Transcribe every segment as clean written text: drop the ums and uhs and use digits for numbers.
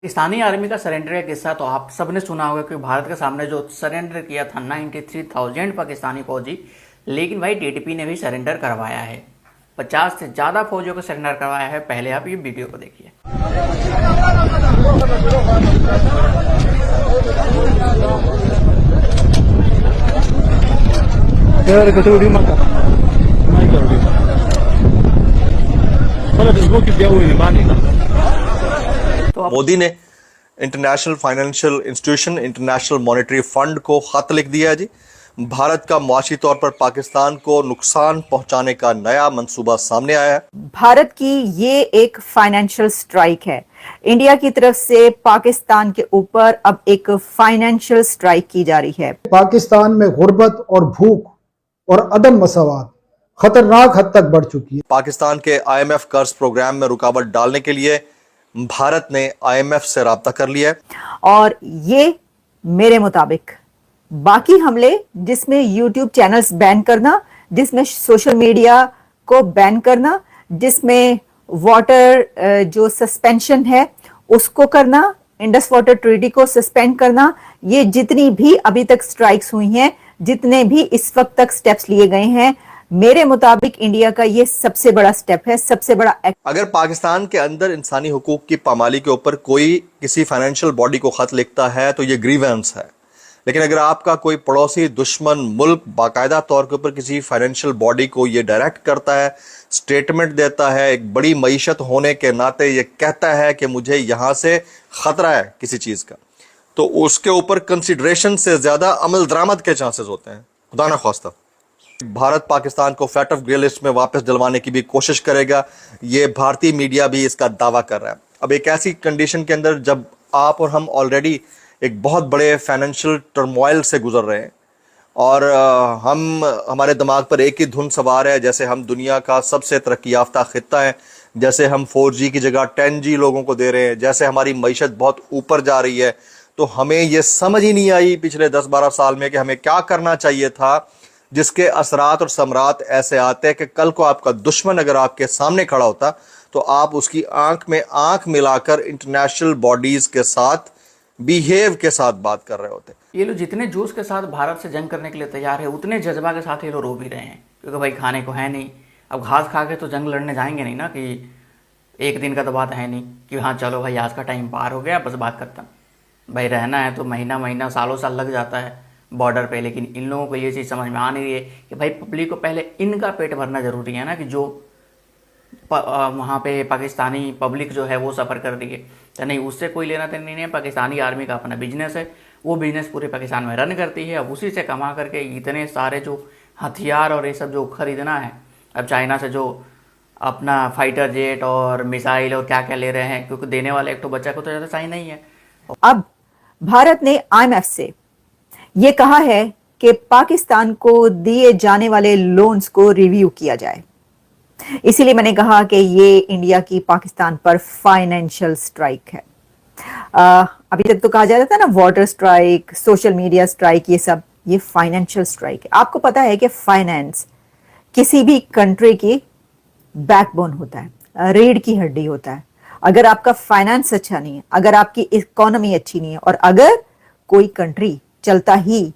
Pakistani army का surrender का किस्सा तो आप सबने सुना होगा कि भारत के सामने जो सरेंडर किया था 93,000 पाकिस्तानी फौजी, लेकिन भाई टीटीपी ने भी सरेंडर करवाया है। 50 से ज़्यादा फौजियों को सरेंडर करवाया है। पहले आप ये वीडियो को देखिए। मोदी ने international financial institution, international monetary fund को खत लिख दिया है जी। भारत का मुआशी तौर पर पाकिस्तान को नुकसान पहुंचाने का नया मंसूबा सामने आया है। भारत की ये एक फाइनेंशियल स्ट्राइक है। इंडिया की तरफ से पाकिस्तान के ऊपर अब एक फाइनेंशियल स्ट्राइक की जा रही है। पाकिस्तान में गुर्बत और भूख और अदम मसावात खतरनाक हद तक बढ़ चुकी है। पाकिस्तान के IMF कर्ज प्रोग्राम में रुकावट डालने के लिए भारत ने IMF से राब्ता कर लिया है। और ये मेरे मुताबिक बाकी हमले, जिसमें YouTube चैनल्स बैन करना, जिसमें सोशल मीडिया को बैन करना, जिसमें वाटर जो सस्पेंशन है उसको करना, इंडस वाटर ट्रीटी को सस्पेंड करना, ये जितनी भी अभी तक स्ट्राइक्स हुई हैं, जितने भी इस वक्त तक स्टेप्स लिए गए हैं, मेरे मुताबिक इंडिया का ये सबसे बड़ा स्टेप है, सबसे बड़ा एक्ट। अगर पाकिस्तान के अंदर इंसानी हुकूक की पामाली के ऊपर कोई किसी फाइनेंशियल बॉडी को खत लिखता है तो ये ग्रीवेंस है, लेकिन अगर आपका कोई पड़ोसी दुश्मन मुल्क बाकायदा तौर के ऊपर किसी फाइनेंशियल बॉडी को ये डायरेक्ट करता है, स्टेटमेंट देता है, एक बड़ी मईशत होने के नाते ये कहता है कि मुझे यहां से खतरा है किसी चीज का, तो उसके ऊपर कंसिडरेशन से ज्यादा अमल दरामद के चांसेस होते हैं। खुदा ना ख्वास्ता भारत पाकिस्तान को फ्लैट ऑफ ग्रे लिस्ट में वापस दिलवाने की भी कोशिश करेगा। ये भारतीय मीडिया भी इसका दावा कर रहा है। अब एक ऐसी कंडीशन के अंदर जब आप और हम ऑलरेडी एक बहुत बड़े फाइनेंशियल टर्मोइल से गुजर रहे हैं और हमारे दिमाग पर एक ही धुन सवार है, जैसे हम दुनिया का सबसे तरक्की याफ्ता खित्ता है, जैसे हम 4G की जगह 10G लोगों को दे रहे हैं, जैसे हमारी मईशत बहुत ऊपर जा रही है, तो हमें ये समझ ही नहीं आई पिछले 10-12 साल में कि हमें क्या करना चाहिए था, जिसके असरात और समरात ऐसे आते हैं कि कल को आपका दुश्मन अगर आपके सामने खड़ा होता तो आप उसकी आंख में आंख मिलाकर इंटरनेशनल बॉडीज के साथ बिहेव के साथ बात कर रहे होते। ये लोग जितने जोश के साथ भारत से जंग करने के लिए तैयार है, उतने जज्बा के साथ ये लोग रो भी रहे हैं, क्योंकि भाई खाने को है नहीं। अब घास खा के तो जंग लड़ने जाएंगे नहीं ना, कि एक दिन का तो बात है नहीं कि हाँ चलो भाई आज का टाइम पार हो गया बस बात करता। भाई रहना है तो महीना महीना सालों साल लग जाता है बॉर्डर पे, लेकिन इन लोगों को ये चीज़ समझ में आ नहीं रही है कि भाई पब्लिक को पहले इनका पेट भरना जरूरी है ना, कि जो वहाँ पे पाकिस्तानी पब्लिक जो है वो सफ़र कर रही है तो नहीं, उससे कोई लेना देना नहीं है। पाकिस्तानी आर्मी का अपना बिजनेस है, वो बिजनेस पूरे पाकिस्तान में रन करती है। अब उसी से कमा करके इतने सारे जो हथियार और ये सब जो खरीदना है, अब चाइना से जो अपना फाइटर जेट और मिसाइल और क्या क्या ले रहे हैं, क्योंकि देने वाले एक तो बच्चा को तो ज़्यादा चाइना ही है। अब भारत ने IMF से ये कहा है कि पाकिस्तान को दिए जाने वाले लोन्स को रिव्यू किया जाए। इसीलिए मैंने कहा कि ये इंडिया की पाकिस्तान पर फाइनेंशियल स्ट्राइक है। अभी तक तो कहा जाता था ना water strike, social media strike, ये सब, ये फाइनेंशियल स्ट्राइक है। आपको पता है कि फाइनेंस किसी भी कंट्री की बैकबोन होता है, रीढ़ की हड्डी होता है। अगर आपका फाइनेंस अच्छा नहीं है, अगर आपकी इकोनॉमी अच्छी नहीं है, और अगर कोई कंट्री चलता ही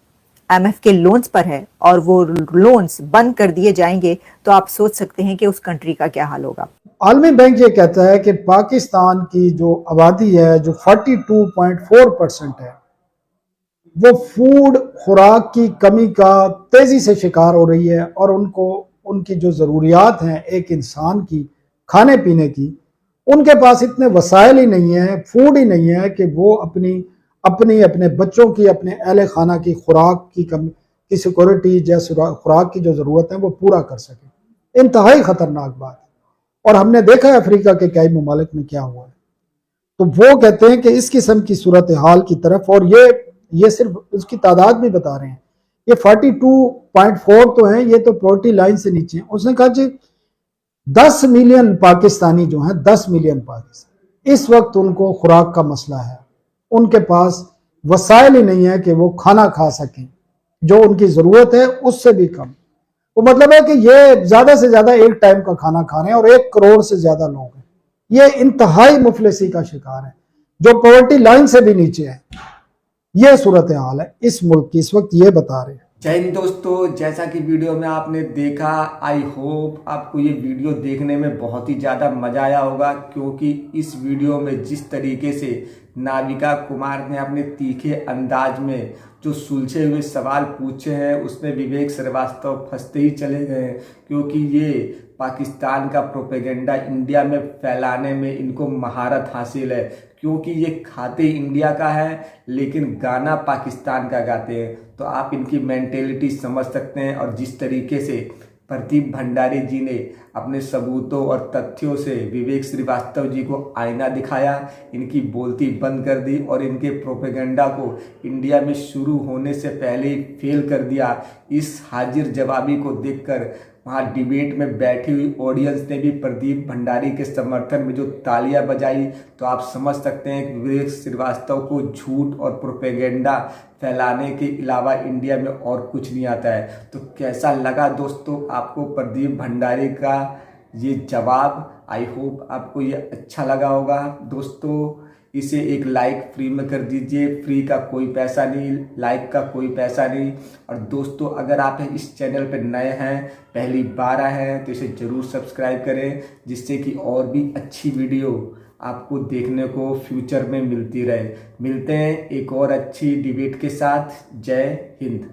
IMF के लोन्स पर है और वो लोन्स बंद कर दिए जाएंगे, तो आप सोच सकते हैं कि उस कंट्री का क्या हाल होगा। आलमी बैंक ये कहता है कि पाकिस्तान की जो आबादी है, जो 42.4% है, वो फूड खुराक की कमी का तेजी से शिकार हो रही है, और उनको उनकी जो ज़रूरियात हैं एक इंसान की खाने पीने की, उनके पास इतने वसाइल ही नहीं है, फूड ही नहीं है कि वो अपने बच्चों की, अपने अहले खाना की खुराक की कमी की सिक्योरिटी जैसे खुराक की जो ज़रूरत है वो पूरा कर सके। इंतहाई ख़तरनाक बात है, और हमने देखा है अफ्रीका के कई ममालिक में क्या हुआ है। तो वो कहते हैं कि इस किस्म की सूरत हाल की तरफ, और ये सिर्फ उसकी तादाद भी बता रहे हैं, ये 42.4 तो हैं, ये तो पॉवर्टी लाइन से नीचे हैं। उसने कहा जी 10 मिलियन पाकिस्तानी जो हैं, 10 मिलियन पाकिस्तानी इस वक्त उनको खुराक का मसला है, उनके पास वसाइल ही नहीं है कि वो खाना खा सकें, जो उनकी ज़रूरत है उससे भी कम। वो मतलब है कि ये ज़्यादा से ज़्यादा एक टाइम का खाना खा रहे हैं, और 1 करोड़ से ज़्यादा लोग हैं। ये इंतहाई मुफलिसी का शिकार है। जो पॉवर्टी लाइन से भी नीचे है। यह सूरत हाल है इस मुल्क की इस वक्त, ये बता रहे हैं। जय हिंद दोस्तों, जैसा कि वीडियो में आपने देखा, आई होप आपको ये वीडियो देखने में बहुत ही ज़्यादा मज़ा आया होगा, क्योंकि इस वीडियो में जिस तरीके से नाविका कुमार ने अपने तीखे अंदाज में जो सुलझे हुए सवाल पूछे हैं, उसमें विवेक श्रीवास्तव फंसते ही चले गए, क्योंकि ये पाकिस्तान का प्रोपेगेंडा इंडिया में फैलाने में इनको महारत हासिल है। क्योंकि ये खाते इंडिया का है लेकिन गाना पाकिस्तान का गाते हैं, तो आप इनकी मेंटेलिटी समझ सकते हैं। और जिस तरीके से प्रदीप भंडारी जी ने अपने सबूतों और तथ्यों से विवेक श्रीवास्तव जी को आईना दिखाया, इनकी बोलती बंद कर दी और इनके प्रोपेगेंडा को इंडिया में शुरू होने से पहले ही फेल कर दिया। इस हाजिर जवाबी को देखकर वहाँ डिबेट में बैठी हुई ऑडियंस ने भी प्रदीप भंडारी के समर्थन में जो तालियां बजाई, तो आप समझ सकते हैं कि विवेक श्रीवास्तव को झूठ और प्रोपेगेंडा फैलाने के अलावा इंडिया में और कुछ नहीं आता है। तो कैसा लगा दोस्तों आपको प्रदीप भंडारी का ये जवाब? आई होप आपको ये अच्छा लगा होगा। दोस्तों इसे एक लाइक फ्री में कर दीजिए, फ्री का कोई पैसा नहीं, लाइक का कोई पैसा नहीं। और दोस्तों अगर आप इस चैनल पर नए हैं, पहली बार आए हैं, तो इसे ज़रूर सब्सक्राइब करें, जिससे कि और भी अच्छी वीडियो आपको देखने को फ्यूचर में मिलती रहे। मिलते हैं एक और अच्छी डिबेट के साथ। जय हिंद।